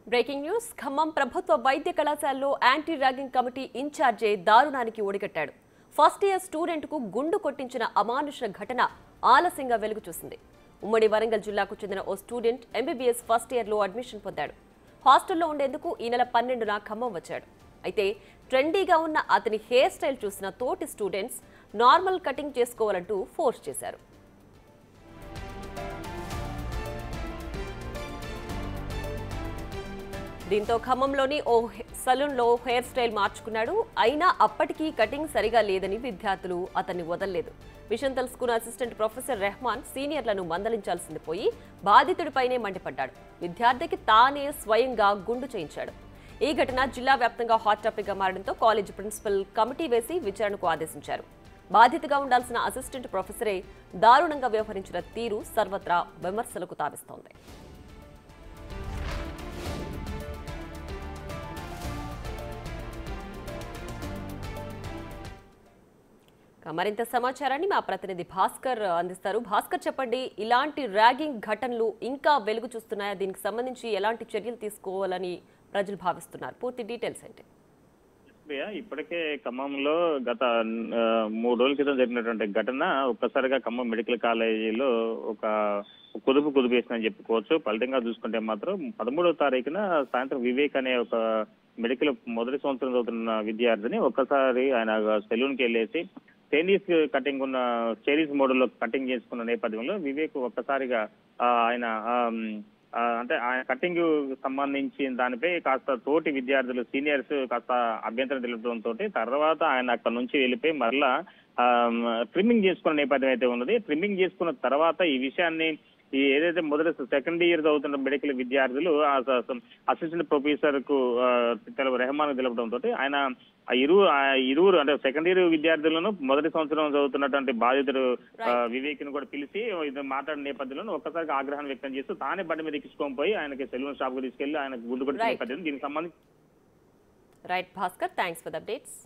Breaking news Khammam ప్రభుత్వ వైద్య కళాశాలలో యాంటీ ర్యాగింగ్ కమిటీ ఇన్ఛార్జే దారుణానికి ఒడిగట్టాడు. ఫస్ట్ ఇయర్ స్టూడెంట్ కు గుండు కొట్టించిన అమానుష ఘటన ఆలస్యంగా వెలుగు చూసింది. ఉమ్మడి వరంగల్ జిల్లాకు చెందిన ఓ స్టూడెంట్ ఎంబీబీఎస్ ఫస్ట్ ఇయర్ లో అడ్మిషన్ పొందాడు. హాస్టల్లో ఉండేందుకు ఈ నెల 12న ఖమ్మం వచ్చాడు. అయితే ట్రెండీగా ఉన్న అతని హెయిర్ స్టైల్ చూసిన తోటి స్టూడెంట్స్ నార్మల్ కటింగ్ చేసుకోవాలంటూ ఫోర్స్ చేశారు. దీంతో ఖమ్మంలోని ఓ సలూన్లో హెయిర్ స్టైల్ మార్చుకున్నాడు. అయినా అప్పటికీ కటింగ్ సరిగా లేదని విద్యార్థులు అతన్ని వదలలేదు. విషయం తెలుసుకున్న అసిస్టెంట్ ప్రొఫెసర్ రెహమాన్ సీనియర్లను మందలించాల్సింది పోయి బాధితుడిపైనే మండిపడ్డాడు. విద్యార్థికి తానే స్వయంగా గుండు చేయించాడు. ఈ ఘటన జిల్లా వ్యాప్తంగా హాట్ టాపిక్ గా మారడంతో కాలేజీ ప్రిన్సిపల్ కమిటీ వేసి విచారణకు ఆదేశించారు. బాధితుగా ఉండాల్సిన అసిస్టెంట్ ప్రొఫెసరే దారుణంగా వ్యవహరించిన తీరు సర్వత్రా విమర్శలకు తావిస్తోంది. మరింత సమాచారాన్ని మా ప్రతినిధి భాస్కర్ అందిస్తారు. భాస్కర్, చెప్పండి, ఇలాంటి ర్యాగింగ్ ఘటనలు ఇంకా వెలుగు చూస్తున్నాయా? దీనికి సంబంధించి ఎలాంటి చర్యలు తీసుకోవాలని ప్రజలు భావిస్తున్నారు? పూర్తి డీటెయిల్స్ ఏంటి? ఇప్పటికే ఖమ్మంలో గత 3 రోజుల క్రితం జరిగినటువంటి ఘటన ఒక్కసారిగా ఖమ్మం మెడికల్ కాలేజీలో ఒక కుదుపు వేసిందని చెప్పుకోవచ్చు. ఫలితంగా చూసుకుంటే మాత్రం 13వ తారీఖున సాయంత్రం వివేక్ అనే ఒక మెడికల్ మొదటి సంవత్సరం చదువుతున్న విద్యార్థిని ఒక్కసారి ఆయన సెలూన్కి వెళ్ళేసి చైనీస్ కటింగ్ ఉన్న చైనీస్ మోడల్లో కటింగ్ చేసుకున్న నేపథ్యంలో వివేక్ ఒక్కసారిగా ఆయన అంటే ఆయన కటింగ్ సంబంధించి దానిపై కాస్త తోటి విద్యార్థులు సీనియర్స్ కాస్త అభ్యంతరం తెలపడంతో తర్వాత ఆయన అక్కడ నుంచి వెళ్ళిపోయి మరలా ట్రిమ్మింగ్ చేసుకున్న నేపథ్యం అయితే ఉన్నది. ట్రిమ్మింగ్ చేసుకున్న తర్వాత ఈ విషయాన్ని ఏదైతే మొదటి సెకండ్ ఇయర్ చదువుతున్న మెడికల్ విద్యార్థులు అసిస్టెంట్ ప్రొఫెసర్ కు రెహమాన్ తెలపడంతో ఆయన ఇరువురు అంటే సెకండ్ ఇయర్ విద్యార్థులను మొదటి సంవత్సరం చదువుతున్నటువంటి బాధితుడు వివేక్ ను కూడా పిలిచి మాట్లాడిన నేపథ్యంలో ఒక్కసారిగా ఆగ్రహాన్ని వ్యక్తం చేస్తూ తానే బండి మీద ఎక్కించుకొని పోయి ఆయనకి సెలూన్ షాప్ కు తీసుకెళ్లి ఆయనకు గుండు కొట్టిన నేపథ్యం దీనికి సంబంధించి. Right Bhaskar, thanks for the updates.